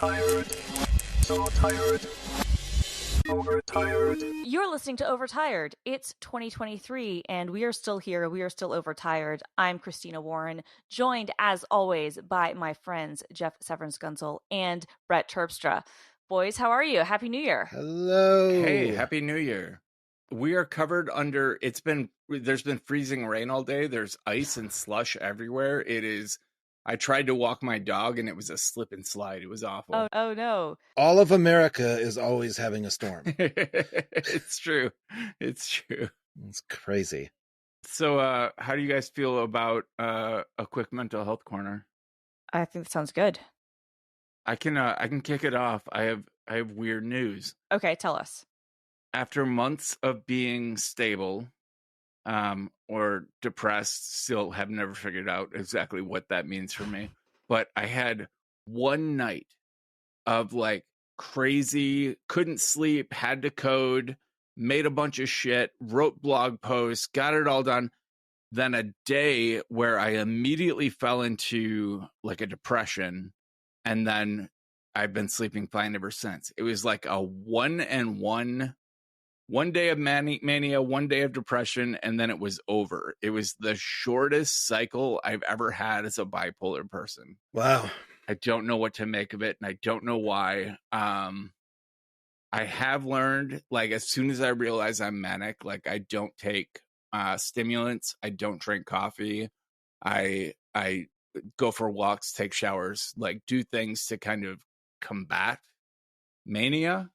Overtired. So tired. Overtired. You're listening to Overtired. It's 2023, and we are still here. We are still overtired. I'm Christina Warren, joined as always by my friends Jeff Severance Gunzel and Brett Terpstra. Boys, how are you? Happy New Year. Hello. Hey, Happy New Year. We are covered under, there's been freezing rain all day. There's ice and slush everywhere. I tried to walk my dog and it was a slip and slide. It was awful. Oh no. All of America is always having a storm. It's true. It's true. It's crazy. So, how do you guys feel about a quick mental health corner? I think that sounds good. I can kick it off. I have weird news. Okay, tell us. After months of being stable, or depressed, still have never figured out exactly what that means for me. But I had one night of like crazy, couldn't sleep, had to code, made a bunch of shit, wrote blog posts, got it all done. Then a day where I immediately fell into like a depression, and then I've been sleeping fine ever since. It was like a one day of mania, one day of depression, and then it was over. It was the shortest cycle I've ever had as a bipolar person. Wow. I don't know what to make of it, and I don't know why. I have learned, like, as soon as I realize I'm manic, like, I don't take stimulants. I don't drink coffee. I go for walks, take showers, like, do things to kind of combat mania.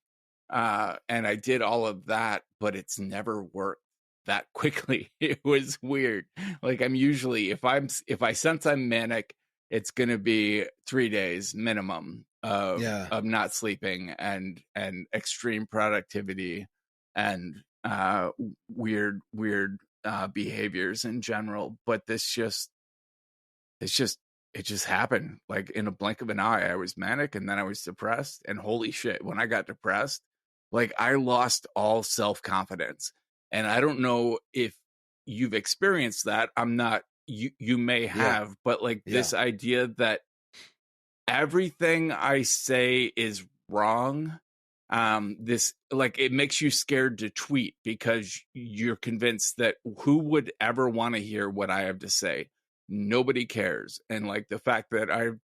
And I did all of that, but it's never worked that quickly. It was weird. Like, I'm usually, if I sense I'm manic, it's going to be 3 days minimum of not sleeping and extreme productivity and weird behaviors in general. But it just happened. Like, in a blink of an eye, I was manic and then I was depressed, and holy shit, when I got depressed, like, I lost all self-confidence. And I don't know if you've experienced that. I'm not, you may have, but like this idea that everything I say is wrong. This, like, it makes you scared to tweet because you're convinced that who would ever want to hear what I have to say? Nobody cares. And like the fact that I've,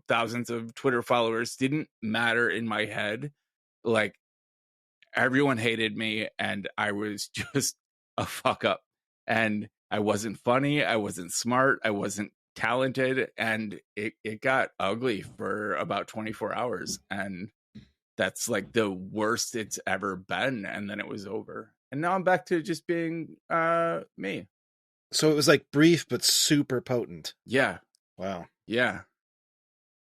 thousands of Twitter followers didn't matter in my head. Like, everyone hated me and I was just a fuck up, and I wasn't funny. I wasn't smart. I wasn't talented. And it got ugly for about 24 hours. And that's like the worst it's ever been. And then it was over. And now I'm back to just being me. So it was like brief, but super potent. Yeah. Wow. Yeah.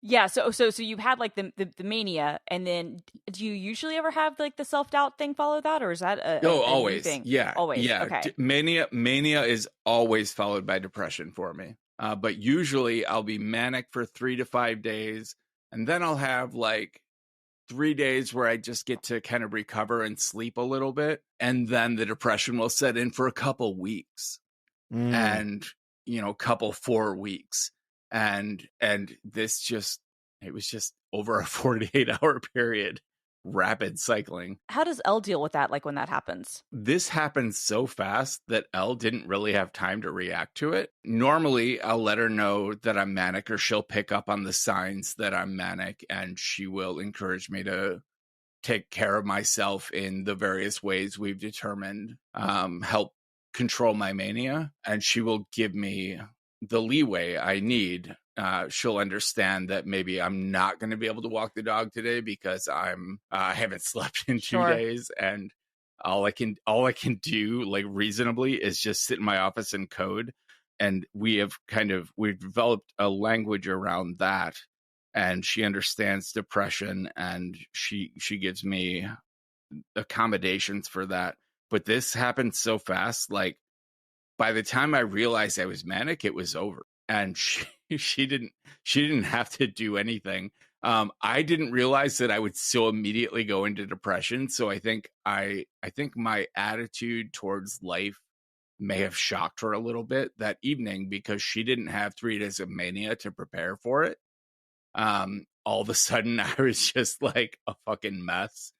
Yeah, so you've had like the mania, and then do you usually ever have like the self-doubt thing follow that, or is that a always new thing? Yeah, always. Yeah. Okay. Mania is always followed by depression for me, but usually I'll be manic for 3 to 5 days, and then I'll have like 3 days where I just get to kind of recover and sleep a little bit, and then the depression will set in for a couple weeks, and couple 4 weeks. And this it was just over a 48-hour period, rapid cycling. How does Elle deal with that, like when that happens? This happens so fast that Elle didn't really have time to react to it. Normally, I'll let her know that I'm manic, or she'll pick up on the signs that I'm manic, and she will encourage me to take care of myself in the various ways we've determined help control my mania, and she will give me the leeway I need. She'll understand that maybe I'm not going to be able to walk the dog today because I haven't slept in 2 days, and all I can do, like, reasonably is just sit in my office and code. And we've developed a language around that, and she understands depression, and she gives me accommodations for that. But this happened so fast, like, by the time I realized I was manic, it was over. And she didn't have to do anything. I didn't realize that I would so immediately go into depression. So I think my attitude towards life may have shocked her a little bit that evening, because she didn't have 3 days of mania to prepare for it. all of a sudden I was just like a fucking mess.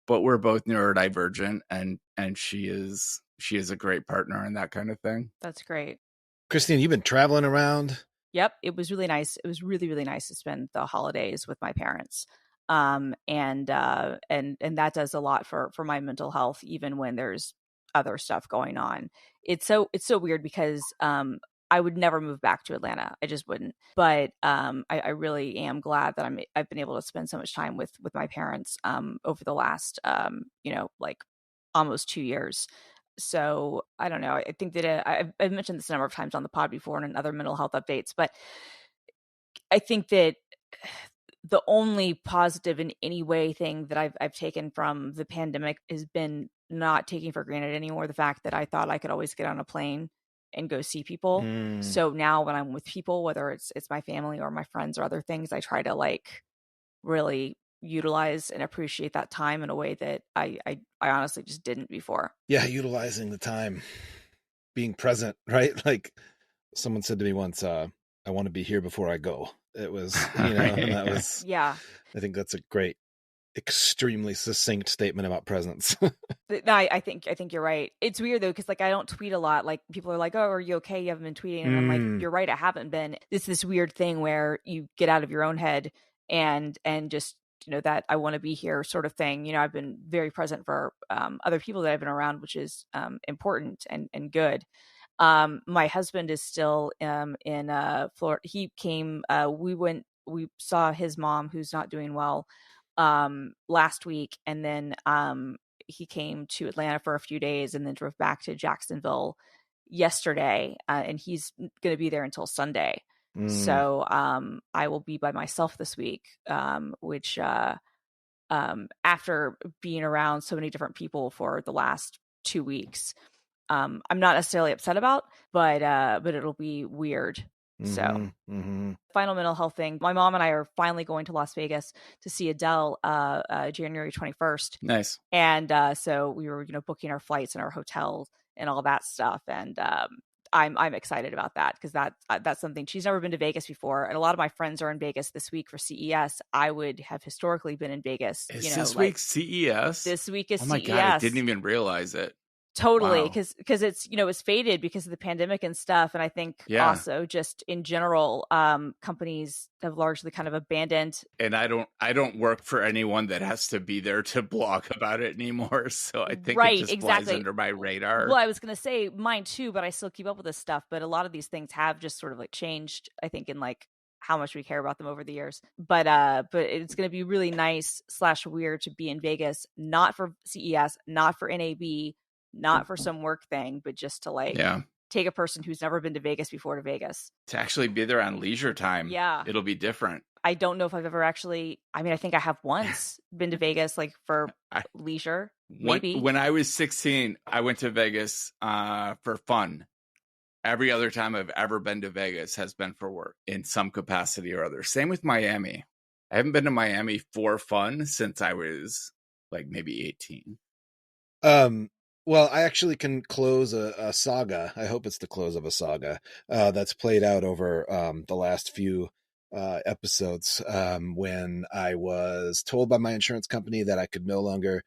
But we're both neurodivergent, and she is a great partner and that kind of thing. That's great. Christine, you've been traveling around. Yep, it was really nice. It was really, really nice to spend the holidays with my parents. And that does a lot for my mental health, even when there's other stuff going on. It's so weird because I would never move back to Atlanta. I just wouldn't. But I really am glad that I've been able to spend so much time with my parents over the last like almost 2 years. So I don't know. I think that I've mentioned this a number of times on the pod before and in other mental health updates, but I think that the only positive in any way thing that I've taken from the pandemic has been not taking for granted anymore the fact that I thought I could always get on a plane and go see people. So now when I'm with people, whether it's my family or my friends or other things, I try to like really utilize and appreciate that time in a way that I honestly just didn't before. Yeah, utilizing the time, being present, right? Like someone said to me once, I want to be here before I go. It was, and that was, Yeah. I think that's a great, extremely succinct statement about presence. No, I think you're right. It's weird though, because like I don't tweet a lot. Like people are like, "Oh, are you okay? You haven't been tweeting," and I'm like, "You're right, I haven't been." It's this weird thing where you get out of your own head and just that I want to be here sort of thing. I've been very present for other people that I've been around, which is important and good. My husband is still in Florida. He came. We saw his mom, who's not doing well, last week, and then he came to Atlanta for a few days and then drove back to Jacksonville yesterday, and he's going to be there until Sunday. So I will be by myself this week, which after being around so many different people for the last 2 weeks, I'm not necessarily upset about, but it'll be weird. So final mental health thing. My mom and I are finally going to Las Vegas to see Adele January 21st. Nice. And so we were booking our flights and our hotels and all that stuff. And I'm excited about that because that's something. She's never been to Vegas before, and a lot of my friends are in Vegas this week for CES. I would have historically been in Vegas. Is this week CES? This week is CES. Oh my God, I didn't even realize it. Totally, because it's it's faded because of the pandemic and stuff, and I think also just in general, companies have largely kind of abandoned. And I don't work for anyone that has to be there to blog about it anymore, so I think it just flies under my radar. Well, I was going to say mine too, but I still keep up with this stuff. But a lot of these things have just sort of like changed, I think, in like how much we care about them over the years. But it's going to be really nice / weird to be in Vegas, not for CES, not for NAB. Not for some work thing, but just to take a person who's never been to Vegas before to Vegas. To actually be there on leisure time. Yeah. It'll be different. I don't know if I've ever actually, I think I have once been to Vegas, like for leisure, maybe. When I was 16, I went to Vegas for fun. Every other time I've ever been to Vegas has been for work in some capacity or other. Same with Miami. I haven't been to Miami for fun since I was like maybe 18. Well, I actually can close a saga. I hope it's the close of a saga that's played out over the last few episodes when I was told by my insurance company that I could no longer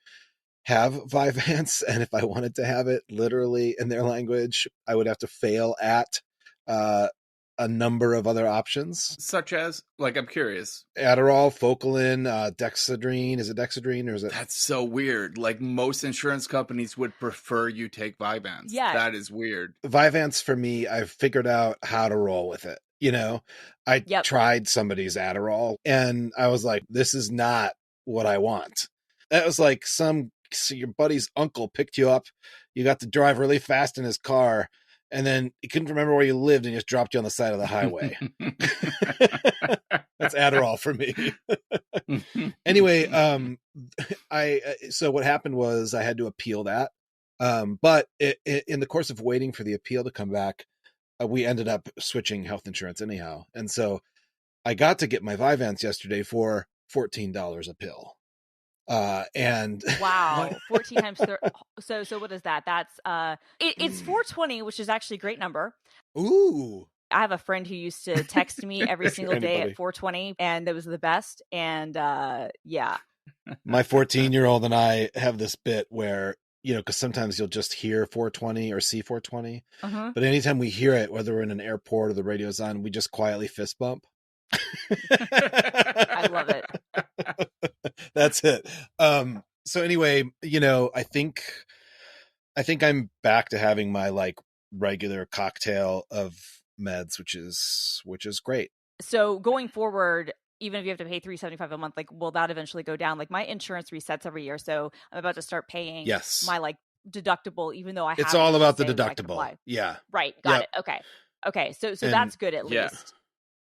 have Vyvanse, and if I wanted to have it, literally in their language, I would have to fail at a number of other options. Such as, like, I'm curious. Adderall, Focalin, Dexedrine. Is it Dexedrine or is it? That's so weird. Like, most insurance companies would prefer you take Vyvanse. Yeah. That is weird. Vyvanse, for me, I've figured out how to roll with it. I tried somebody's Adderall and I was like, this is not what I want. That was like your buddy's uncle picked you up. You got to drive really fast in his car. And then he couldn't remember where you lived and just dropped you on the side of the highway. That's Adderall for me. Anyway, so what happened was I had to appeal that. But in the course of waiting for the appeal to come back, we ended up switching health insurance anyhow. And so I got to get my Vyvanse yesterday for $14 a pill. And wow, 14 times 30. So what is that? That's it's 420, which is actually a great number. Ooh, I have a friend who used to text me every single day Anybody. at 4:20, and it was the best. And yeah. My 14-year-old and I have this bit where, because sometimes you'll just hear 420 or see 420. Uh-huh. But anytime we hear it, whether we're in an airport or the radio's on, we just quietly fist bump. I love it. That's it. So anyway, I think I'm back to having my like regular cocktail of meds, which is great. So going forward, even if you have to pay $375 a month, like, will that eventually go down? Like, my insurance resets every year, so I'm about to start paying my like deductible, even though it's all about the deductible. apply. Yeah, right. Got it. Okay. So that's good at least.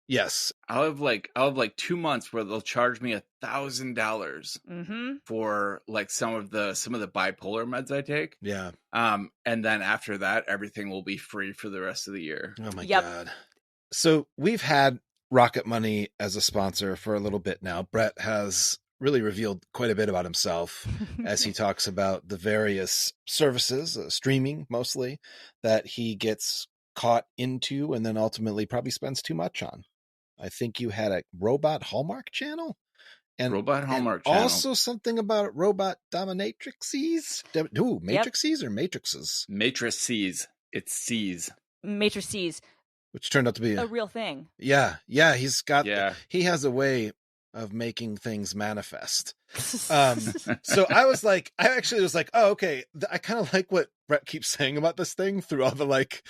Yes, I'll have like 2 months where they'll charge me $1,000 for like some of the bipolar meds I take. Yeah. And then after that, everything will be free for the rest of the year. Oh my God. So we've had Rocket Money as a sponsor for a little bit now. Brett has really revealed quite a bit about himself as he talks about the various services, streaming mostly, that he gets caught into and then ultimately probably spends too much on. I think you had a robot Hallmark channel. And Robot Hallmark channel. Also something about robot dominatrixes. Matrices or matrices? Matrices. It's C's. Matrices. Which turned out to be a real thing. Yeah. He has a way of making things manifest. So I actually was like, oh, okay. I kind of like what Brett keeps saying about this thing through all the like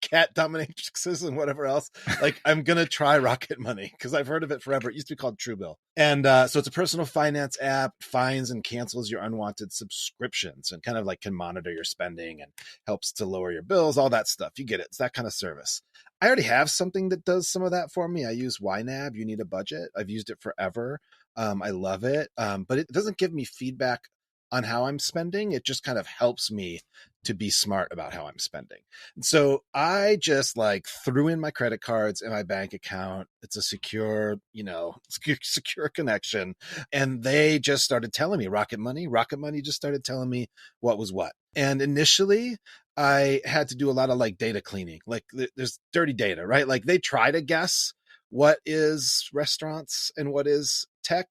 cat dominatrixes and whatever else. Like, I'm going to try Rocket Money because I've heard of it forever. It used to be called Truebill. And so it's a personal finance app, finds and cancels your unwanted subscriptions and kind of like can monitor your spending and helps to lower your bills, all that stuff. You get it. It's that kind of service. I already have something that does some of that for me. I use YNAB. You Need a Budget. I've used it forever. I love it. But it doesn't give me feedback on how I'm spending. It just kind of helps me to be smart about how I'm spending. And so I just like threw in my credit cards and my bank account. It's a secure connection. And they just started telling me Rocket Money just started telling me what was what. And initially I had to do a lot of like data cleaning. Like there's dirty data, right? Like they try to guess what is restaurants and what is tech,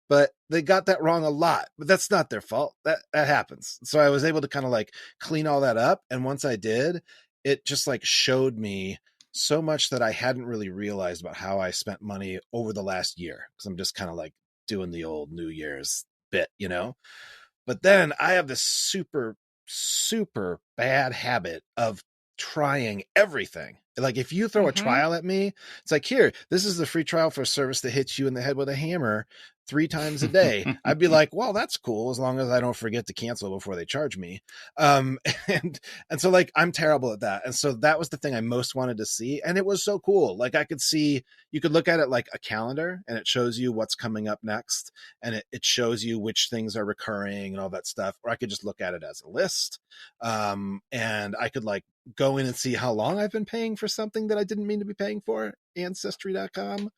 but they got that wrong a lot. But that's not their fault. That happens. So I was able to kind of like clean all that up. And once I did, it just like showed me so much that I hadn't really realized about how I spent money over the last year. Because I'm just kind of like doing the old New Year's bit, But then I have this super, super bad habit of trying everything. Like if you throw a trial at me, it's like, here, this is the free trial for a service that hits you in the head with a hammer 3 times a day. I'd be like, well, that's cool as long as I don't forget to cancel before they charge me. And so like I'm terrible at that. And so that was the thing I most wanted to see. And it was so cool. Like I could see, you could look at it like a calendar and it shows you what's coming up next. And it shows you which things are recurring and all that stuff. Or I could just look at it as a list. And I could like go in and see how long I've been paying for something that I didn't mean to be paying for. Ancestry.com.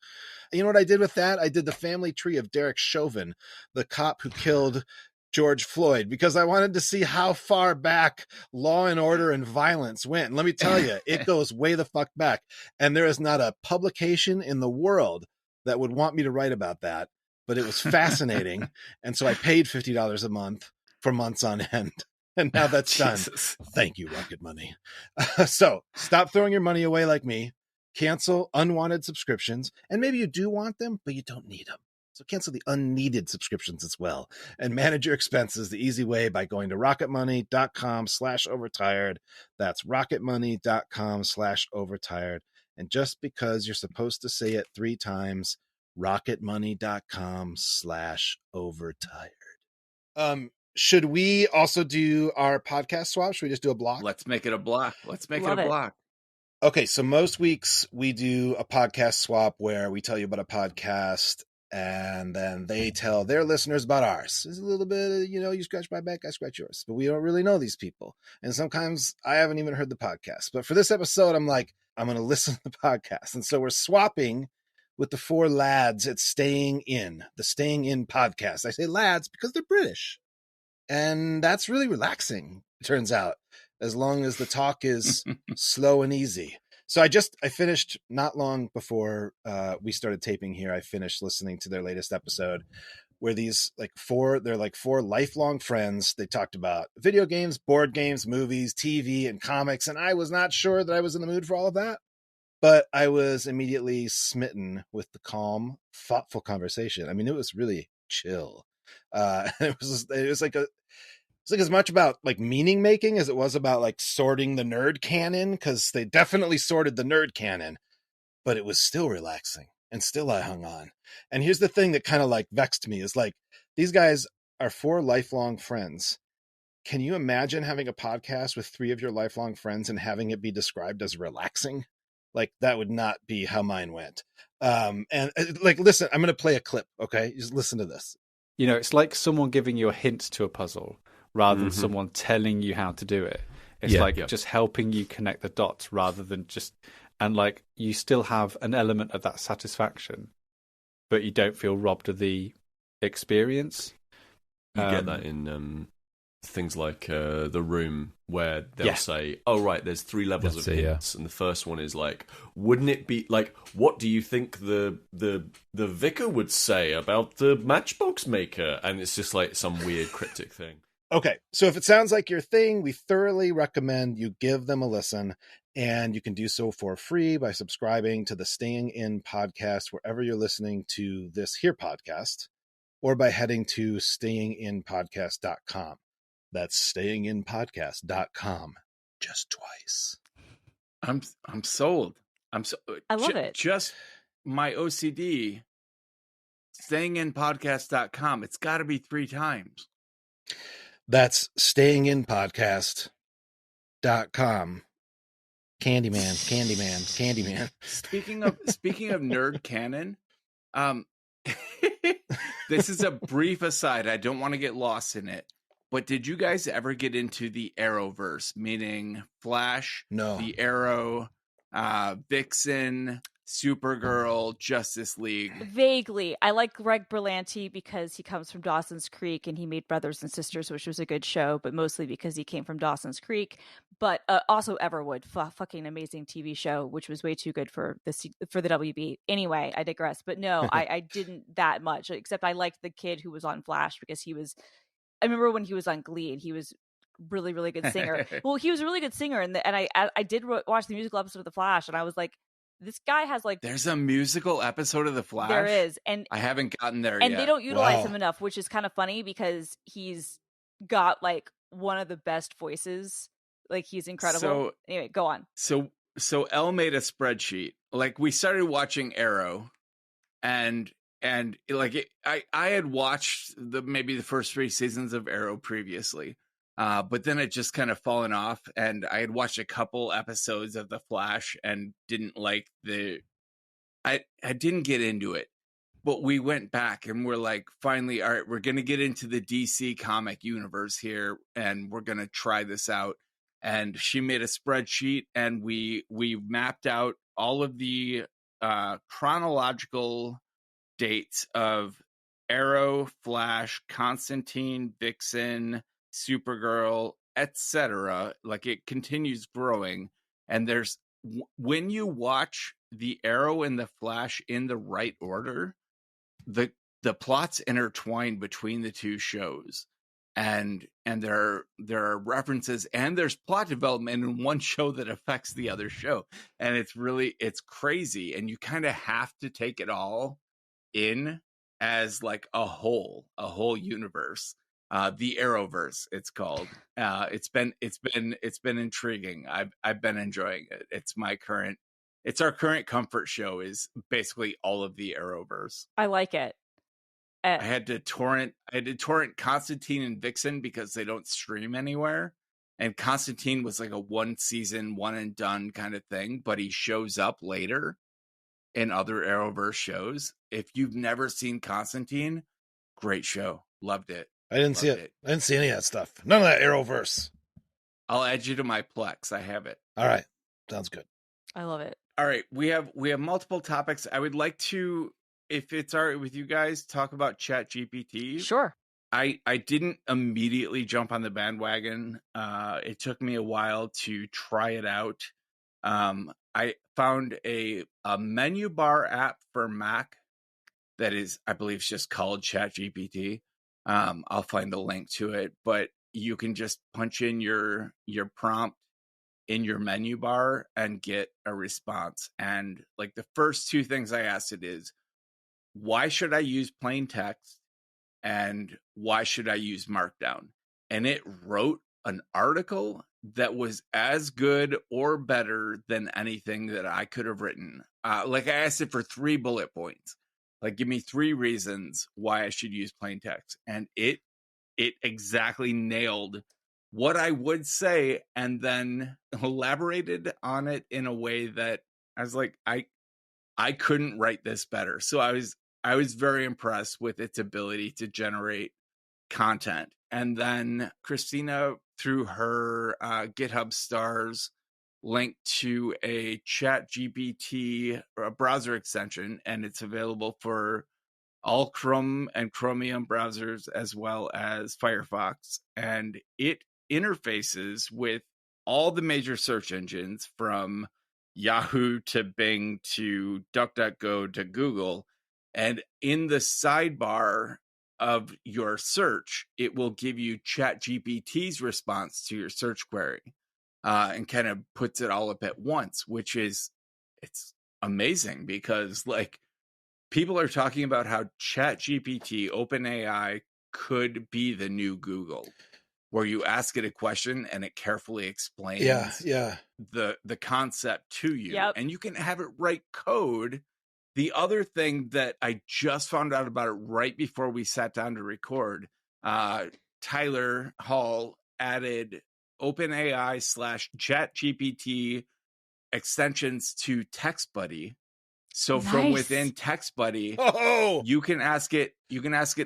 You know what I did with that? I did the family tree of Derek Chauvin, the cop who killed George Floyd, because I wanted to see how far back law and order and violence went. And let me tell you, it goes way the fuck back. And there is not a publication in the world that would want me to write about that, but it was fascinating. And so I paid $50 a month for months on end. And now that's done. Thank you, Rocket Money. So stop throwing your money away like me. Cancel unwanted subscriptions. And maybe you do want them, but you don't need them. So cancel the unneeded subscriptions as well. And manage your expenses the easy way by going to rocketmoney.com/overtired. That's rocketmoney.com/overtired. And just because you're supposed to say it 3 times, rocketmoney.com/overtired. Should we also do our podcast swap? Should we just do a block? Let's make it a block. Block. Okay, so most weeks we do a podcast swap where we tell you about a podcast and then they tell their listeners about ours. There's a little bit of, you scratch my back, I scratch yours. But we don't really know these people. And sometimes I haven't even heard the podcast. But for this episode, I'm like, I'm going to listen to the podcast. And so we're swapping with the 4 lads at Staying In, the Staying In podcast. I say lads because they're British. And that's really relaxing, it turns out, as long as the talk is slow and easy. So I finished not long before we started taping here. I finished listening to their latest episode where they're like four lifelong friends. They talked about video games, board games, movies, TV, and comics. And I was not sure that I was in the mood for all of that, but I was immediately smitten with the calm, thoughtful conversation. I mean, it was really chill. It was like as much about like meaning making as it was about like sorting the nerd canon, because they definitely sorted the nerd canon, but it was still relaxing and still I hung on. And here's the thing that kind of like vexed me is like, these guys are four lifelong friends. Can you imagine having a podcast with three of your lifelong friends and having it be described as relaxing? Like that would not be how mine went. And like, listen, I'm going to play a clip. Okay. Just listen to this. You know, it's like someone giving you a hint to a puzzle rather than someone telling you how to do it. It's just helping you connect the dots rather than just, and like you still have an element of that satisfaction, but you don't feel robbed of the experience. You get that in things like The Room, where they'll say, oh, right, there's 3 levels of hints. And the first one is like, wouldn't it be like, what do you think the vicar would say about the matchbox maker? And it's just like some weird cryptic thing. Okay, so if it sounds like your thing, we thoroughly recommend you give them a listen, and you can do so for free by subscribing to the Staying In podcast wherever you're listening to this here podcast, or by heading to stayinginpodcast.com. That's stayinginpodcast.com. Just twice. I'm sold. I love it. Just my OCD. Stayinginpodcast.com. It's got to be 3 times. That's stayinginpodcast.com. Candyman. Speaking of nerd canon, this is a brief aside. I don't want to get lost in it. But did you guys ever get into the Arrowverse, meaning Flash, the Arrow, Vixen, Supergirl, Justice League? Vaguely. I like Greg Berlanti because he comes from Dawson's Creek and he made Brothers and Sisters, which was a good show, but mostly because he came from Dawson's Creek. But also Everwood, fucking amazing TV show, which was way too good for the WB. Anyway, I digress. But no, I didn't that much, except I liked the kid who was on Flash because I remember when he was on Glee and he was really, really good singer. Well, he was a really good singer, and I did watch the musical episode of The Flash, and I was like, this guy has like... There's a musical episode of The Flash? There is. And I haven't gotten there yet. And they don't utilize him enough, which is kind of funny because he's got like one of the best voices. Like he's incredible. So, anyway, go on. So Elle made a spreadsheet. Like we started watching Arrow, and like I had watched maybe the first 3 seasons of Arrow previously. But then it just kind of fallen off, and I had watched a couple episodes of The Flash and didn't like I didn't get into it. But we went back and we're like, finally, all right, we're going to get into the DC comic universe here, and we're going to try this out. And she made a spreadsheet, and we mapped out all of the chronological dates of Arrow, Flash, Constantine, Vixen, Supergirl, etc. Like it continues growing, and there's when you watch the Arrow and the Flash in the right order, the plots intertwine between the 2 shows, and there are references and there's plot development in one show that affects the other show, and it's crazy, and you kind of have to take it all in as like a whole universe. The Arrowverse, it's called. It's been intriguing. I've been enjoying it. It's our current comfort show, is basically all of the Arrowverse. I like it. I had to torrent Constantine and Vixen because they don't stream anywhere. And Constantine was like a 1 season, one and done kind of thing, but he shows up later in other Arrowverse shows. If you've never seen Constantine, great show. Loved it. I didn't see it. I didn't see any of that stuff. None of that Arrowverse. I'll add you to my Plex. I have it. All right. Sounds good. I love it. All right. We have multiple topics. I would like to, if it's all right with you guys, talk about ChatGPT. Sure. I didn't immediately jump on the bandwagon. It took me a while to try it out. I found a menu bar app for Mac that is, I believe, just called ChatGPT. I'll find the link to it, but you can just punch in your prompt in your menu bar and get a response. And like the first two things I asked it is, why should I use plain text? And why should I use Markdown? And it wrote an article that was as good or better than anything that I could have written. Like I asked it for 3 bullet points. Like, give me 3 reasons why I should use plain text. And it exactly nailed what I would say and then elaborated on it in a way that I was like, I couldn't write this better. So I was very impressed with its ability to generate content. And then Christina, through her GitHub stars, linked to a ChatGPT browser extension, and it's available for all Chrome and Chromium browsers as well as Firefox. And it interfaces with all the major search engines from Yahoo to Bing to DuckDuckGo to Google. And in the sidebar of your search, it will give you ChatGPT's response to your search query, and kind of puts it all up at once, which is, it's amazing because like people are talking about how ChatGPT, OpenAI could be the new Google, where you ask it a question and it carefully explains the concept to you. Yep. And you can have it write code. The other thing that I just found out about it right before we sat down to record, Tyler Hall added OpenAI /ChatGPT extensions to TextBuddy. So from within TextBuddy, you can ask it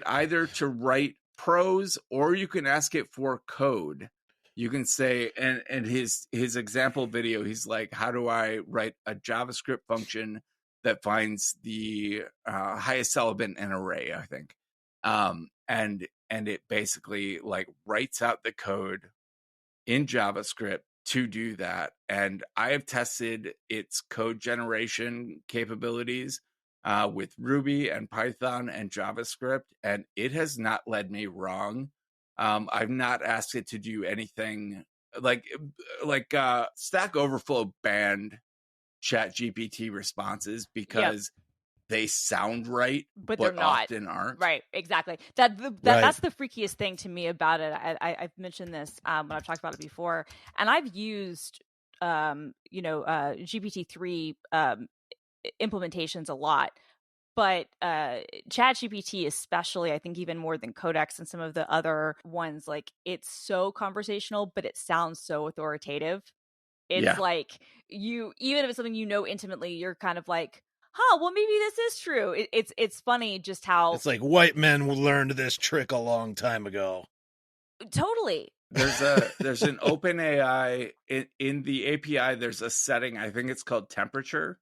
either to write prose or you can ask it for code. You can say, and his example video, he's like, how do I write a JavaScript function that finds the highest element in an array, I think. And it basically like writes out the code in JavaScript to do that. And I have tested its code generation capabilities with Ruby and Python and JavaScript, and it has not led me wrong. I've not asked it to do anything like Stack Overflow banned ChatGPT responses because they sound right, but they're not. Often aren't. Right, exactly. That's the freakiest thing to me about it. I've mentioned this when I've talked about it before, and I've used GPT-3 implementations a lot. But ChatGPT especially, I think even more than Codex and some of the other ones, like it's so conversational, but it sounds so authoritative. It's like even if it's something you know intimately, you're kind of like, well, maybe this is true. It's funny just how it's like white men learned this trick a long time ago. Totally. There's an OpenAI in the API. There's a setting, I think it's called temperature,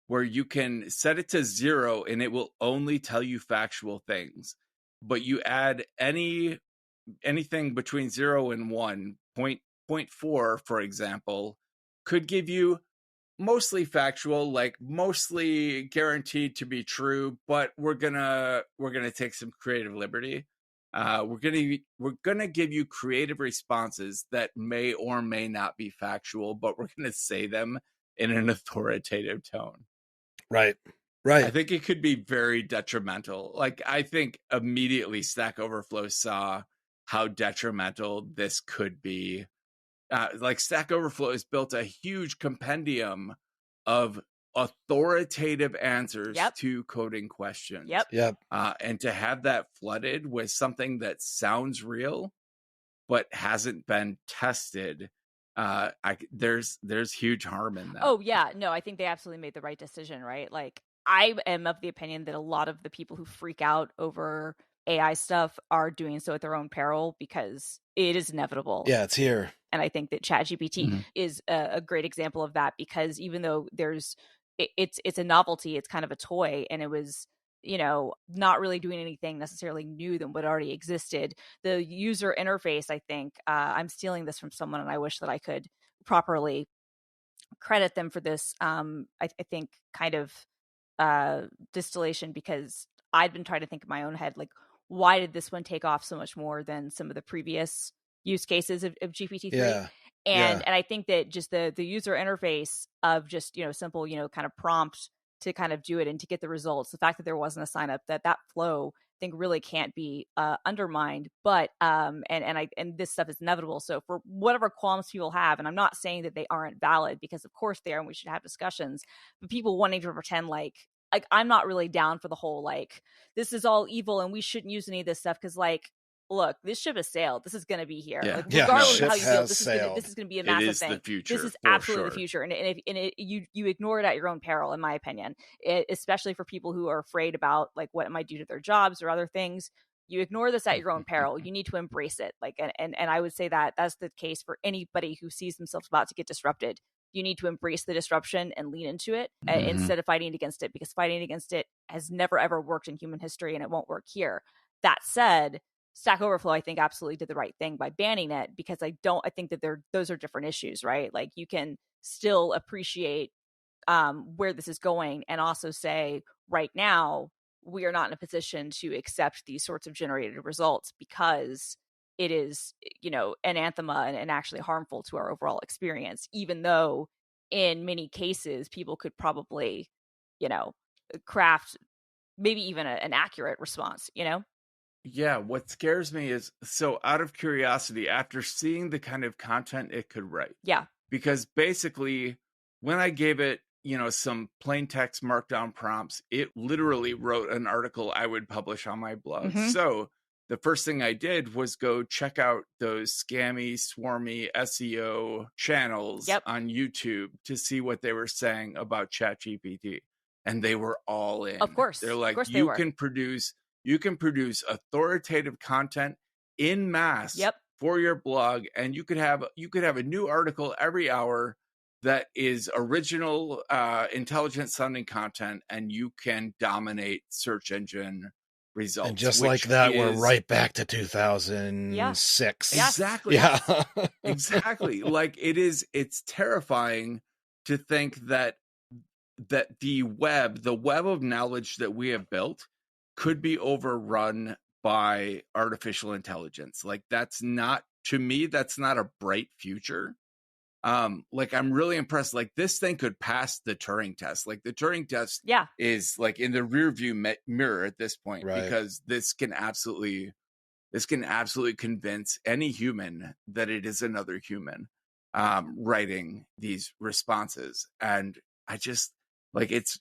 where you can set it to 0 and it will only tell you factual things. But you add anything between 0 and 1, 0.4, for example, could give you mostly factual, like mostly guaranteed to be true, but we're gonna take some creative liberty. We're gonna give you creative responses that may or may not be factual, but we're gonna say them in an authoritative tone. Right. I think it could be very detrimental. Like, I think immediately Stack Overflow saw how detrimental this could be. Like, Stack Overflow has built a huge compendium of authoritative answers to coding questions. Yep. And to have that flooded with something that sounds real but hasn't been tested, there's huge harm in that. Oh yeah, no, I think they absolutely made the right decision, right? Like, I am of the opinion that a lot of the people who freak out over AI stuff are doing so at their own peril because it is inevitable. Yeah, it's here. And I think that ChatGPT is a great example of that, because even though it's a novelty, it's kind of a toy, and it was, not really doing anything necessarily new than what already existed. The user interface, I think, I'm stealing this from someone and I wish that I could properly credit them for this, I think, kind of distillation, because I'd been trying to think in my own head, like, why did this one take off so much more than some of the previous use cases of GPT-3? Yeah. And I think that just the user interface of just, simple, kind of prompt to kind of do it and to get the results, the fact that there wasn't a sign up, that flow, I think, really can't be undermined. But and this stuff is inevitable. So for whatever qualms people have, and I'm not saying that they aren't valid, because of course they are, and we should have discussions, but people wanting to pretend like I'm not really down for the whole, like, this is all evil and we shouldn't use any of this stuff, because, like, look, this ship has sailed. This is going to be here. Yeah. Like, regardless of how you Ship feel, has this is sailed. going to be a massive It is thing. the future. This is for absolutely sure. the future, and you ignore it at your own peril, in my opinion. Especially for people who are afraid about, like, what it might do to their jobs or other things. You ignore this at your own peril. You need to embrace it. Like, and I would say that that's the case for anybody who sees themselves about to get disrupted. You need to embrace the disruption and lean into it instead of fighting against it, because fighting against it has never, ever worked in human history, and it won't work here. That said, Stack Overflow, I think, absolutely did the right thing by banning it, because I think that those are different issues, right? Like, you can still appreciate where this is going, and also say, right now, we are not in a position to accept these sorts of generated results, because it is, anathema and actually harmful to our overall experience, even though in many cases people could probably, craft maybe even an accurate response, Yeah, what scares me is, so out of curiosity, after seeing the kind of content it could write, Yeah. because basically when I gave it, some plain text markdown prompts, it literally wrote an article I would publish on my blog. Mhm. So the first thing I did was go check out those scammy, swarmy SEO channels Yep. on YouTube to see what they were saying about ChatGPT. And they were all in. Of course. They're like, Of course they you were. can produce authoritative content in mass Yep. for your blog, and you could have a new article every hour that is original, intelligent sounding content, and you can dominate search engine results. And just like that, we're right back to 2006. Yeah. Exactly. Yeah. Exactly. Like, it's terrifying to think that the web of knowledge that we have built could be overrun by artificial intelligence. Like, to me, that's not a bright future. Like, I'm really impressed. Like, this thing could pass the Turing test. Like, the Turing test is like in the rear view mirror at this point, Right. because this can absolutely convince any human that it is another human writing these responses. And I just, like, it's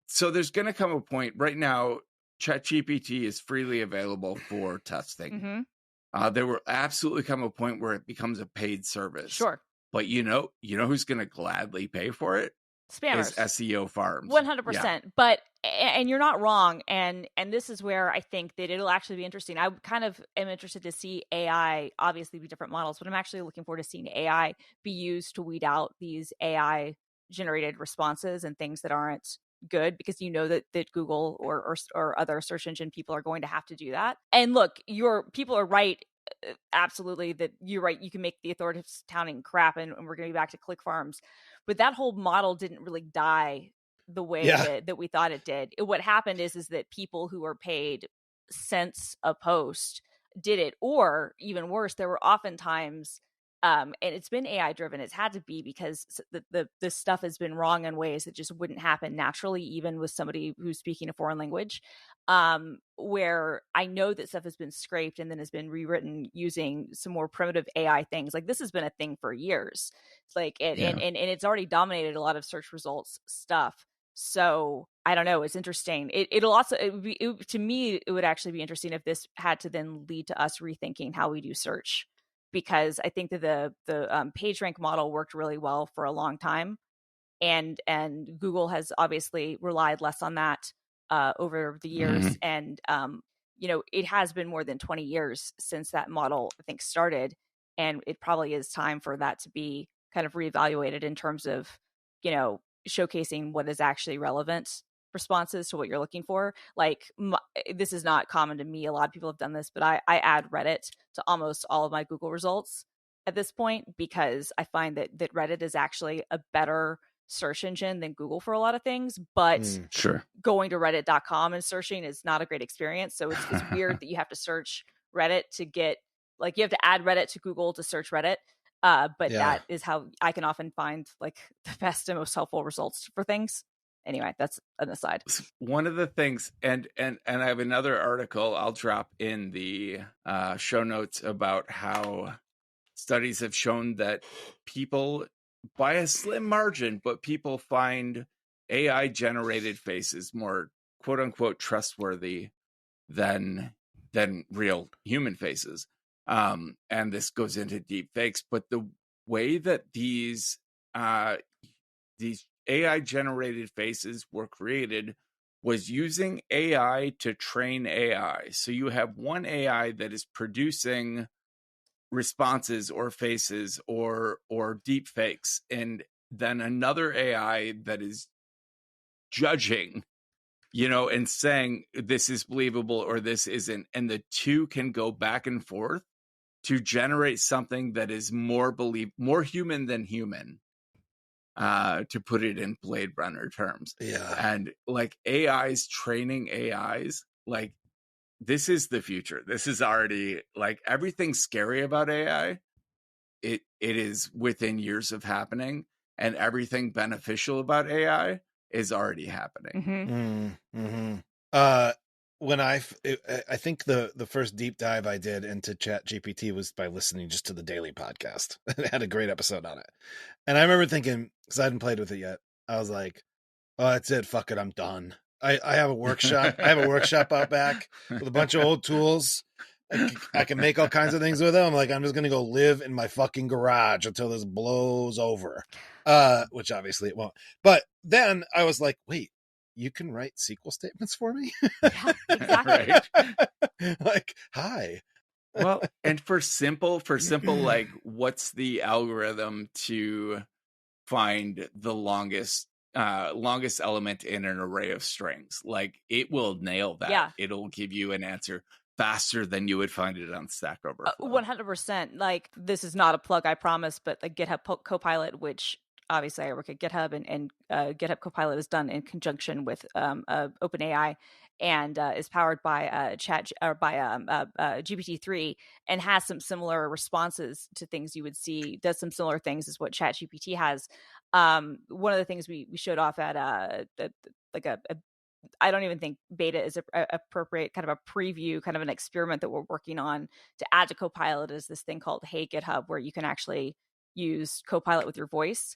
so there's going to come a point. Right now, ChatGPT is freely available for testing. Mm-hmm. There will absolutely come a point where it becomes a paid service. Sure. But you know who's going to gladly pay for it? Spammers. Is SEO farms. 100%. Yeah. But, and you're not wrong. And this is where I think that it'll actually be interesting. I kind of am interested to see AI obviously be different models, but I'm actually looking forward to seeing AI be used to weed out these AI generated responses and things that aren't good, because that Google or other search engine people are going to have to do that. And look, people are right. Absolutely, that you're right. You can make the authoritative sounding crap, and we're going to be back to click farms. But that whole model didn't really die the way that we thought it did. What happened is that people who are paid cents a post did it, or even worse, there were oftentimes, and it's been AI driven. It's had to be, because the stuff has been wrong in ways that just wouldn't happen naturally, even with somebody who's speaking a foreign language. Where I know that stuff has been scraped and then has been rewritten using some more primitive AI things. Like, this has been a thing for years. Like, and it's already dominated a lot of search results stuff. So I don't know. It's interesting. To me, it would actually be interesting if this had to then lead to us rethinking how we do search, because I think that the PageRank model worked really well for a long time, and Google has obviously relied less on that over the years. Mm-hmm. And it has been more than 20 years since that model, I think, started, and it probably is time for that to be kind of reevaluated in terms of showcasing what is actually relevant responses to what you're looking for. Like, this is not common to me. A lot of people have done this, but I add Reddit to almost all of my Google results, at this point, because I find that Reddit is actually a better search engine than Google for a lot of things, but sure, going to reddit.com and searching is not a great experience. So it's weird that you have to search Reddit to get, like, you have to add Reddit to Google to search Reddit. But that is how I can often find like the best and most helpful results for things. Anyway, that's an aside. One of the things, and I have another article I'll drop in the show notes about how studies have shown that people, by a slim margin, but people find AI generated faces more quote unquote trustworthy than real human faces. And this goes into deep fakes, but the way that these AI generated faces were created was using AI to train AI. So you have one AI that is producing responses or faces or deep fakes, and then another AI that is judging, and saying this is believable or this isn't, and the two can go back and forth to generate something that is more human than human, to put it in Blade Runner terms. Yeah. And like AIs training AIs, like, this is the future. This is already, like, everything scary about AI. It is within years of happening, and everything beneficial about AI is already happening. When I think the first deep dive I did into ChatGPT was by listening just to the Daily Podcast. It had a great episode on it. And I remember thinking, because I hadn't played with it yet, I was like, oh, that's it. Fuck it. I'm done. I have a workshop. I have a workshop out back with a bunch of old tools. I can make all kinds of things with them. I'm like, I'm just going to go live in my fucking garage until this blows over, which obviously it won't. But then I was like, wait, you can write SQL statements for me? Yeah, exactly. Right. Like, hi. Well, and for simple, like, what's the algorithm to find the longest element in an array of strings? Like, it will nail that. Yeah. It'll give you an answer faster than you would find it on Stack Overflow. 100%. Like, this is not a plug, I promise, but the GitHub Copilot, which obviously I work at GitHub, and GitHub Copilot is done in conjunction with OpenAI, and is powered by GPT-3, and has some similar responses to things you would see. Does some similar things as what ChatGPT has. One of the things we showed off at I don't even think beta is appropriate, kind of a preview, kind of an experiment that we're working on to add to Copilot, is this thing called Hey GitHub, where you can actually use Copilot with your voice.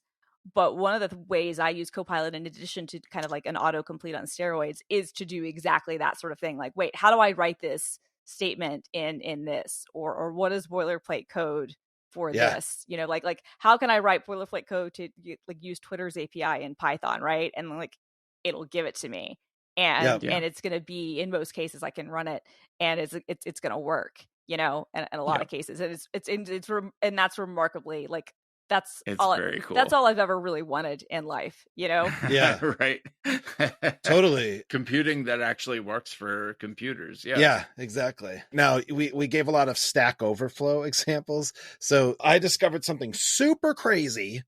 But one of the ways I use Copilot, in addition to kind of like an autocomplete on steroids, is to do exactly that sort of thing. Like, wait, how do I write this statement in this? Or what is boilerplate code for this? Like how can I write boilerplate code to like use Twitter's API in Python, right? And like, it'll give it to me. And it's going to be, in most cases, I can run it, and it's going to work, and a lot of cases, and that's remarkably, like, it's very cool. That's all I've ever really wanted in life, Yeah, right. Totally. Computing that actually works for computers. Yeah, exactly. Now we gave a lot of Stack Overflow examples. So I discovered something super crazy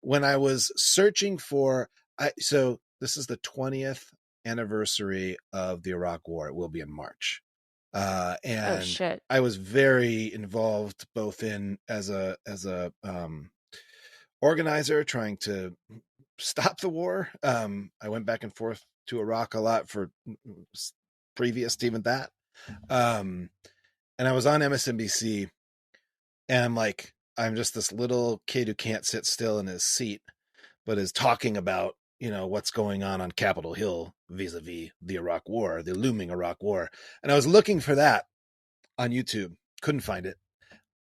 when I was searching for. So this is the 20th anniversary of the Iraq War. It will be in March. And I was very involved both in as a organizer trying to stop the war. I went back and forth to Iraq a lot for previous to even that. And I was on MSNBC, and I'm just this little kid who can't sit still in his seat, but is talking about, what's going on Capitol Hill vis-a-vis the Iraq War, the looming Iraq War. And I was looking for that on YouTube. Couldn't find it.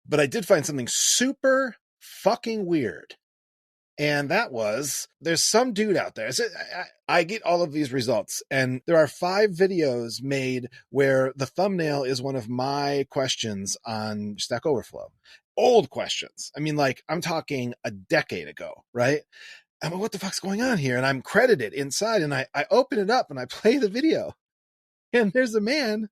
But I did find something super fucking weird. And that was, there's some dude out there. I get all of these results, and there are 5 videos made where the thumbnail is one of my questions on Stack Overflow. Old questions. I mean, I'm talking a decade ago, right? I'm like, what the fuck's going on here? And I'm credited inside, and I open it up and I play the video, and there's a man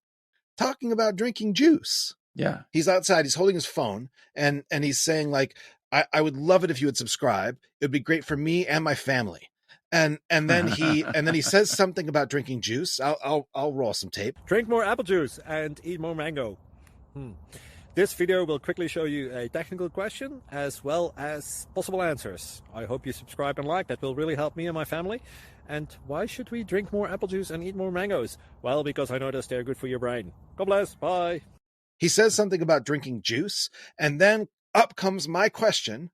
talking about drinking juice. Yeah. He's outside. He's holding his phone, and he's saying like, I would love it if you would subscribe. It would be great for me and my family. And then he says something about drinking juice. I'll roll some tape. Drink more apple juice and eat more mango. This video will quickly show you a technical question as well as possible answers. I hope you subscribe and like. That will really help me and my family. And why should we drink more apple juice and eat more mangoes? Well, because I noticed they're good for your brain. God bless. Bye. He says something about drinking juice, and then up comes my question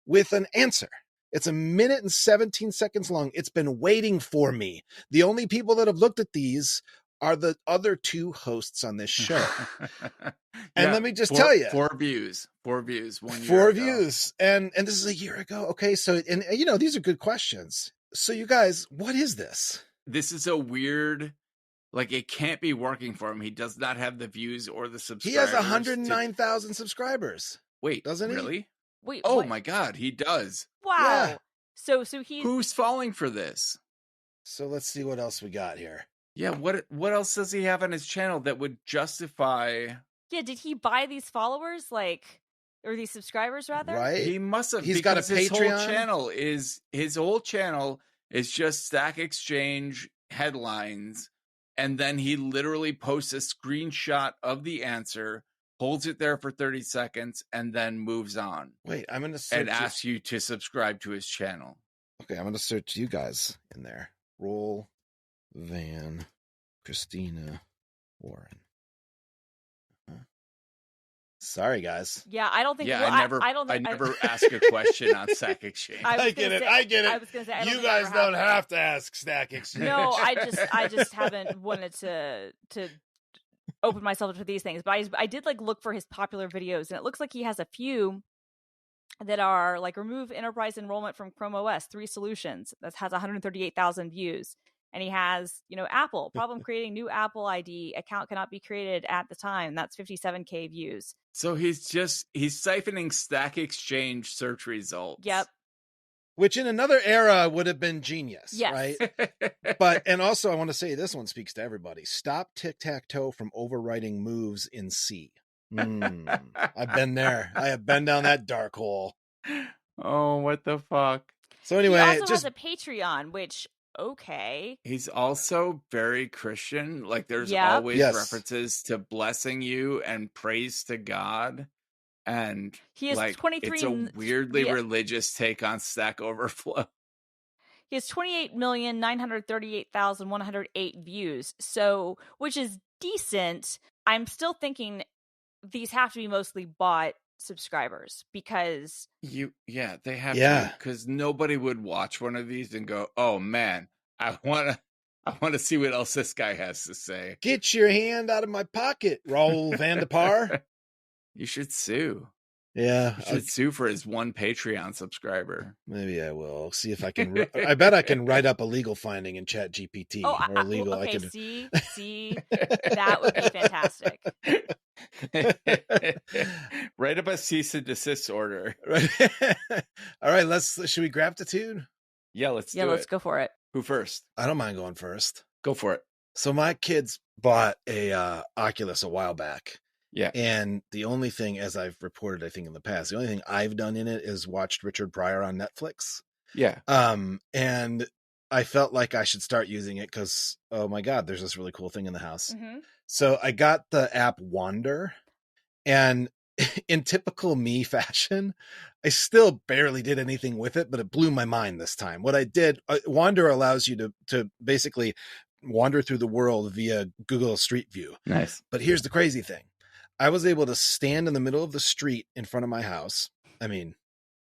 with an answer. It's 1 minute and 17 seconds long. It's been waiting for me. The only people that have looked at these are the other 2 hosts on this show. And let me just tell you. 4 views. 4 views. 1 year 4 ago. views. And this is a year ago. Okay, so, and these are good questions. So you guys, what is this? This is a weird, like, it can't be working for him. He does not have the views or the subscribers. He has 109,000 subscribers. Wait, doesn't he? Really? Wait. Oh what? my God, he does. Wow. Yeah. So he's Who's falling for this? So let's see what else we got here. Yeah, what else does he have on his channel that would justify? Yeah, did he buy these followers, or these subscribers rather? Right? He must have. He's got a because Patreon. His whole channel is just Stack Exchange headlines, and then he literally posts a screenshot of the answer, holds it there for 30 seconds, and then moves on. Wait, I'm going to search. And asks you to subscribe to his channel. Okay, I'm going to search you guys in there. Roll Van Christina Warren. Sorry, guys. Yeah, I don't think. Yeah, well, I never ask a question on Stack Exchange. I get it. I was going to say, I don't You think guys ever don't happened. have to ask Stack Exchange. No, I just haven't wanted to open myself to these things. But I did look for his popular videos, and it looks like he has a few that are remove enterprise enrollment from Chrome OS, 3 solutions. That has 138,000 views. And he has, Apple problem creating new Apple ID account cannot be created at the time. That's 57K views. So he's siphoning Stack Exchange search results. Yep. Which in another era would have been genius, Yes. right? And also I want to say this one speaks to everybody. Stop tic-tac-toe from overwriting moves in C. I've been there. I have been down that dark hole. Oh, what the fuck? So anyway, he also has a Patreon, which okay. He's also very Christian. There's always references to blessing you and praise to God. And he has 23. It's a weirdly religious take on Stack Overflow. He has 28,938,108 views. So, which is decent. I'm still thinking these have to be mostly bought subscribers because they have to, because nobody would watch one of these and go, oh man, I want to see what else this guy has to say. Get your hand out of my pocket, Raul Van de Par. You should sue. Yeah. You should sue for his 1 Patreon subscriber. Maybe I will see if I can. I bet I can write up a legal finding in ChatGPT. See, that would be fantastic. Write up a cease and desist order. Right. All right. Should we grab the tune? Yeah, let's go for it. Who first? I don't mind going first. Go for it. So my kids bought a Oculus a while back. Yeah. And the only thing, as I've reported, I think in the past, the only thing I've done in it is watched Richard Pryor on Netflix. Yeah. And I felt like I should start using it because, oh my God, there's this really cool thing in the house. Mm-hmm. So I got the app Wander, and in typical me fashion, I still barely did anything with it, but it blew my mind this time. What I did, Wander allows you to basically wander through the world via Google Street View. Nice. But here's the crazy thing. I was able to stand in the middle of the street in front of my house. I mean,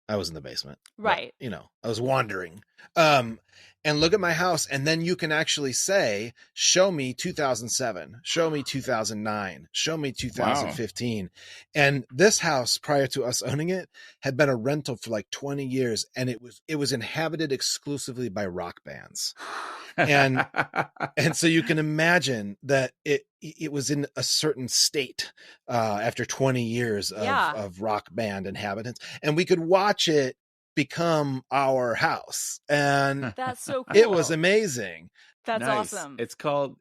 I was in the basement. Right. But, I was wandering. And look at my house. And then you can actually say, show me 2007, show me 2009, show me 2015. Wow. And this house, prior to us owning it, had been a rental for 20 years. And it was inhabited exclusively by rock bands. And so you can imagine that it was in a certain state after 20 years of rock band inhabitants. And we could watch it become our house, and that's so cool. It was amazing. That's awesome. It's called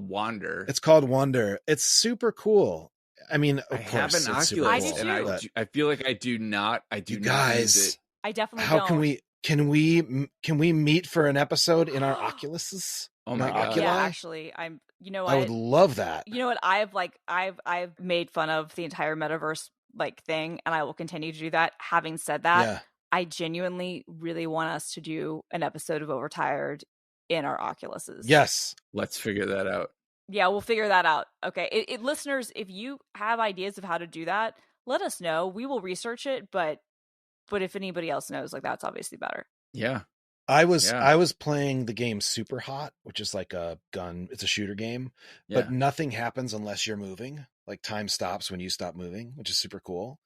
Wander. It's called Wander. It's super cool. I mean, of I course, have an it's super Oculus, cool, and but I feel like I do not. I do you not use guys, it. I definitely how don't. can we meet for an episode in our Oculuses? Oh In my our God. Oculi? Yeah, actually, you know what? I would love that. You know what? I've made fun of the entire metaverse like thing, and I will continue to do that. Having said that, Yeah. I genuinely really want us to do an episode of Overtired in our Oculuses. Yes. Let's figure that out. Yeah, we'll figure that out. Okay. Listeners, if you have ideas of how to do that, let us know. We will research it, but if anybody else knows, like, that's obviously better. Yeah. I was playing the game Super Hot, which is like a gun. It's a shooter game, but nothing happens unless you're moving. Like time stops when you stop moving, which is super cool.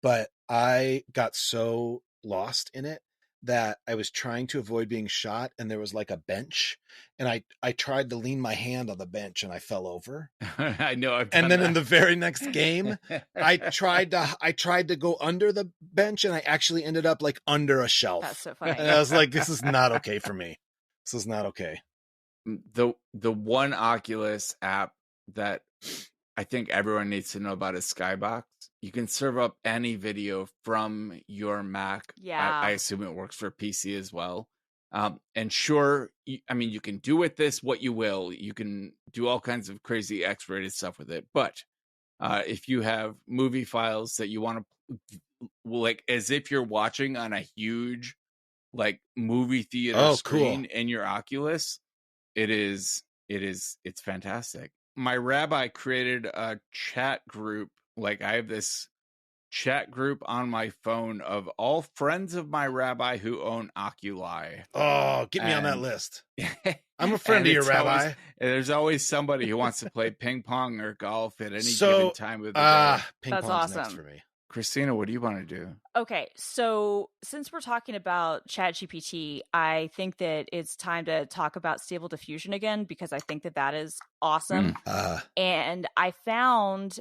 But I got so lost in it that I was trying to avoid being shot, and there was like a bench, and I tried to lean my hand on the bench, and I fell over. I know. And then in the very next game, I tried to go under the bench, and I actually ended up like under a shelf. That's so funny. And I was like, this is not okay for me. This is not okay. The one Oculus app that I think everyone needs to know about is Skybox. You can serve up any video from your Mac. Yeah. I assume it works for PC as well. And sure, you can do with this what you will. You can do all kinds of crazy X-rated stuff with it. But if you have movie files that you want to, like, as if you're watching on a huge, like, movie theater screen in your Oculus, it's fantastic. My rabbi created a chat group. Like, I have this chat group on my phone of all friends of my rabbi who own Oculi. Oh, get me on that list. I'm a friend of your rabbi. There's always somebody who wants to play ping pong or golf at any given time of the day. Ping That's pong's awesome. next for me. Christina, what do you want to do? Okay, so since we're talking about ChatGPT, I think that it's time to talk about Stable Diffusion again, because I think that is awesome. And I found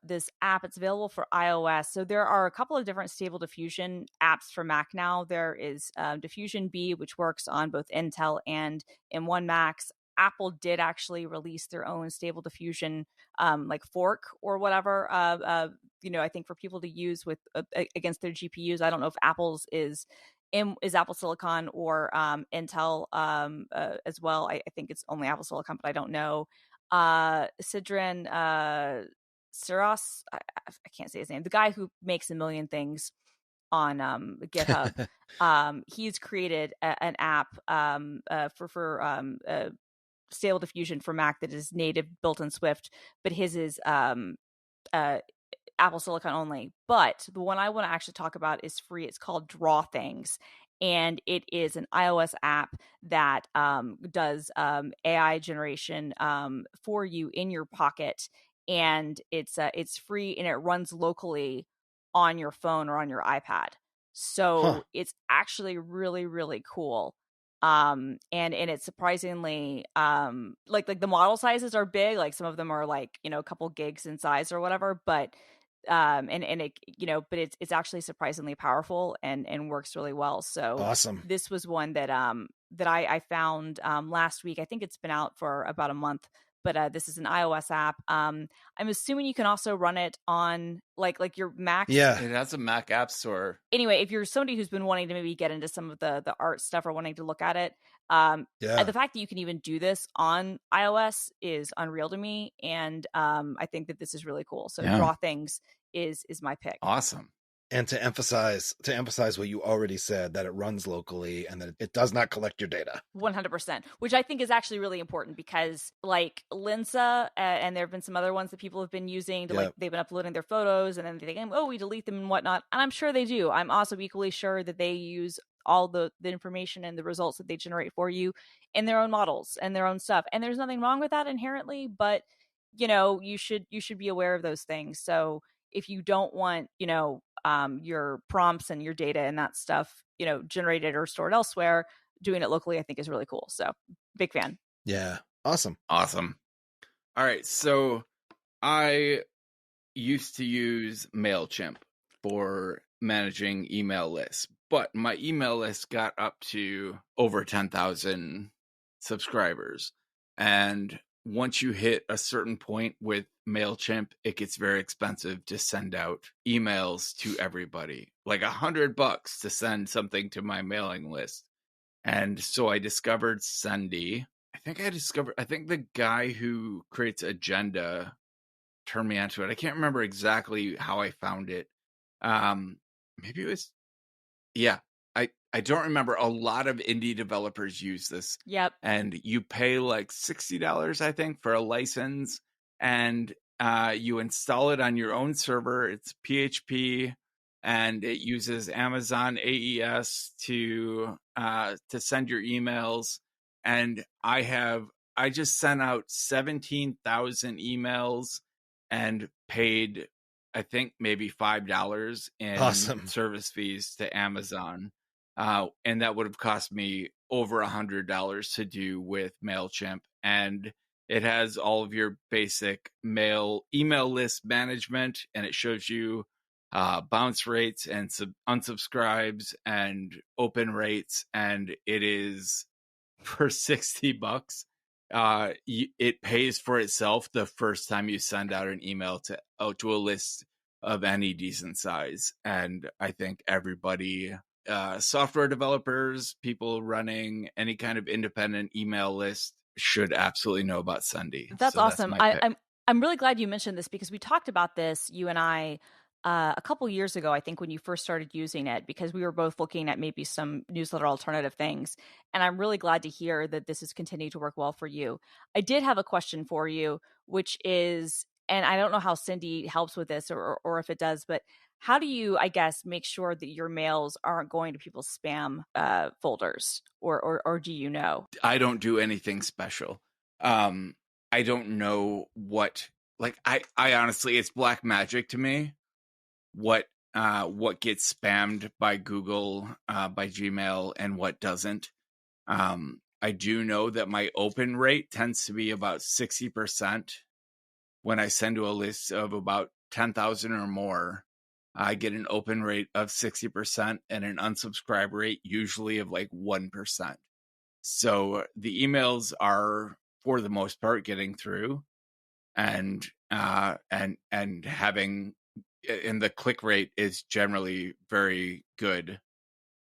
this app. It's available for iOS. So there are a couple of different Stable Diffusion apps for Mac now. There is Diffusion B, which works on both Intel and M1 Macs. Apple did actually release their own Stable Diffusion like fork or whatever, I think for people to use with against their GPUs. I don't know if Apple's is Apple Silicon or Intel as well. I think it's only Apple Silicon, but I don't know. Sidran Siras, I can't say his name, the guy who makes a million things on GitHub. He's created an app for Stable Diffusion for Mac that is native, built in Swift, but his is Apple Silicon only. But the one I want to actually talk about is free. It's called Draw Things, and it is an iOS app that does AI generation for you in your pocket, and it's free and it runs locally on your phone or on your iPad. So it's actually really, really cool. And it's surprisingly like the model sizes are big, like some of them are like, a couple gigs in size or whatever, but but it's actually surprisingly powerful and works really well. So awesome. This was one that I found last week. I think it's been out for about a month, but this is an iOS app. I'm assuming you can also run it on like your Mac. Yeah, it has a Mac app store. Anyway, if you're somebody who's been wanting to maybe get into some of the art stuff or wanting to look at it, the fact that you can even do this on iOS is unreal to me, and I think that this is really cool. So Draw Things is my pick. Awesome. And to emphasize what you already said, that it runs locally and that it does not collect your data. 100%, which I think is actually really important because like Linsa and there have been some other ones that people have been using to they've been uploading their photos and then they think, we delete them and whatnot. And I'm sure they do. I'm also equally sure that they use all the information and the results that they generate for you in their own models and their own stuff. And there's nothing wrong with that inherently, but you should be aware of those things. So if you don't want, your prompts and your data and that stuff, generated or stored elsewhere, doing it locally, I think is really cool. So big fan. Yeah. Awesome. All right. So I used to use MailChimp for managing email lists, but my email list got up to over 10,000 subscribers. And once you hit a certain point with MailChimp, it gets very expensive to send out emails to everybody, like $100 to send something to my mailing list. And so I discovered Sendy. I think the guy who creates Agenda turned me onto it. I can't remember exactly how I found it. Maybe it was, yeah. I don't remember. A lot of indie developers use this. Yep. And you pay like $60, I think, for a license, and you install it on your own server. It's PHP, and it uses Amazon AES to send your emails. And I just sent out 17,000 emails and paid, I think, maybe $5 in service fees to Amazon. And that would have cost me over $100 to do with MailChimp. And it has all of your basic email list management, and it shows you bounce rates and unsubscribes and open rates. And it is for $60. It pays for itself the first time you send out an email to a list of any decent size. And I think everybody, software developers, people running any kind of independent email list, should absolutely know about Sendy. That's awesome. I'm really glad you mentioned this, because we talked about this, you and I, a couple years ago, I think, when you first started using it, because we were both looking at maybe some newsletter alternative things. And I'm really glad to hear that this has continued to work well for you. I did have a question for you, which is, and I don't know how Sendy helps with this, or if it does, but how do you, I guess, make sure that your mails aren't going to people's spam folders, or do you know? I don't do anything special. I don't know what, like, I honestly, it's black magic to me what gets spammed by Google, by Gmail, and what doesn't. I do know that my open rate tends to be about 60%. When I send to a list of about 10,000 or more, I get an open rate of 60% and an unsubscribe rate usually of like 1%. So the emails are, for the most part, getting through, and having, and the click rate is generally very good.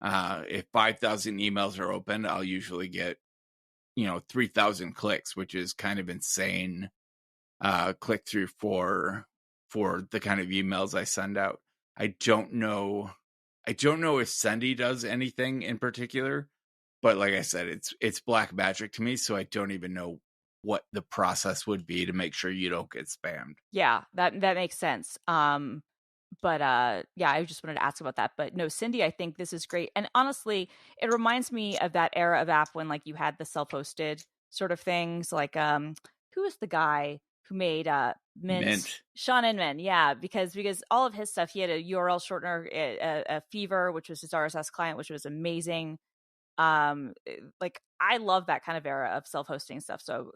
If 5,000 emails are open, I'll usually get 3,000 clicks, which is kind of insane click through for the kind of emails I send out. I don't know if Sendy does anything in particular, but like I said, it's black magic to me, so I don't even know what the process would be to make sure you don't get spammed. Yeah, that makes sense. But yeah, I just wanted to ask about that. But no, Sendy, I think this is great. And honestly, it reminds me of that era of app when, like, you had the self-hosted sort of things. Like, who was the guy who made Mint? Sean Inman. Yeah, because all of his stuff, he had a URL shortener, a Fever, which was his RSS client, which was amazing. Like, I love that kind of era of self-hosting stuff. So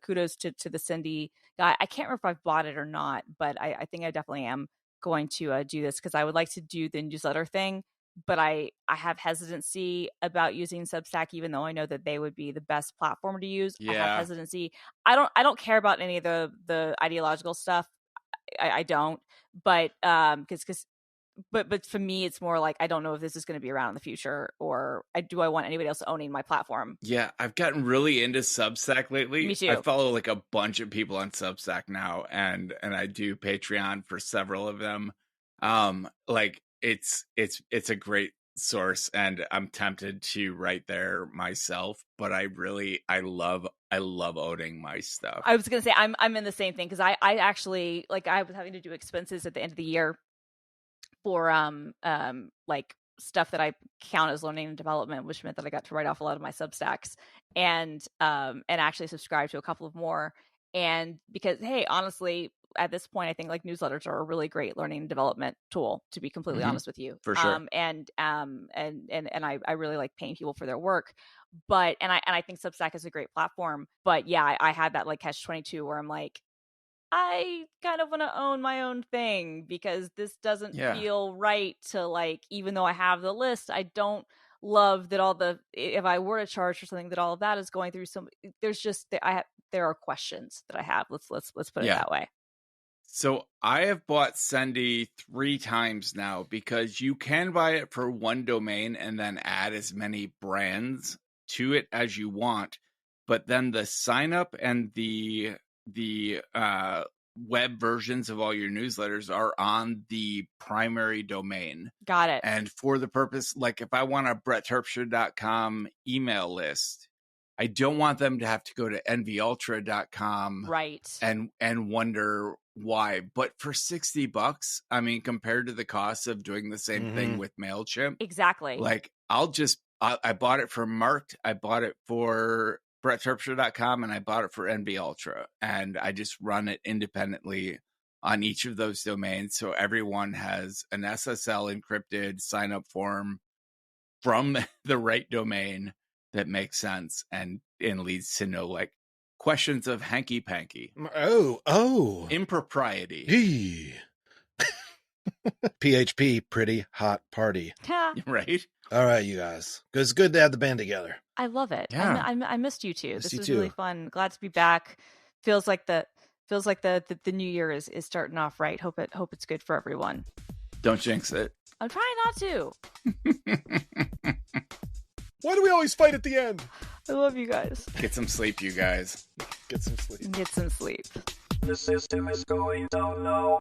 kudos to the Sendy guy. I can't remember if I've bought it or not, but I think I definitely am going to do this, because I would like to do the newsletter thing, but I have hesitancy about using Substack, even though I know that they would be the best platform to use. Yeah. I have hesitancy. I don't care about any of the ideological stuff. I don't, but but for me, it's more like, I don't know if this is going to be around in the future, or do I want anybody else owning my platform? Yeah, I've gotten really into Substack lately. Me too. I follow like a bunch of people on Substack now, and I do Patreon for several of them. Like, it's a great source, and I'm tempted to write there myself, but I love owning my stuff. I was going to say, I'm in the same thing, because I actually, like, I was having to do expenses at the end of the year for like stuff that I count as learning and development, which meant that I got to write off a lot of my Substacks, and actually subscribe to a couple of more. And because, hey, honestly, at this point, I think like newsletters are a really great learning and development tool, to be completely honest with you. For sure. And I really like paying people for their work, but I think Substack is a great platform. But yeah, I had that like catch-22 where I'm like, I kind of want to own my own thing, because this doesn't feel right to, like, even though I have the list, I don't love that if I were to charge for something, that all of that is going through there's just, there are questions that I have. Let's put it that way. So I have bought Sendy 3 times now because you can buy it for one domain and then add as many brands to it as you want. But then the sign up and the web versions of all your newsletters are on the primary domain. Got it. And for the purpose, like if I want a brettterpstra.com email list, I don't want them to have to go to nvoltra.com right and wonder why. But for $60, I mean, compared to the cost of doing the same thing with MailChimp, exactly. Like I bought it for Marked, I bought it for brettterpstra.com, and I bought it for NV Ultra, and I just run it independently on each of those domains, so everyone has an SSL encrypted sign up form from the right domain that makes sense and leads to no like questions of hanky panky. Oh, impropriety. PHP, pretty hot party. Right. All right, you guys. It's good to have the band together. I love it. Yeah. I missed you too. This was too. really fun. Glad to be back. Feels like the new year is starting off right. Hope it's good for everyone. Don't jinx it. I'm trying not to. Why do we always fight at the end? I love you guys. Get some sleep, you guys. Get some sleep. Get some sleep. The system is going down now.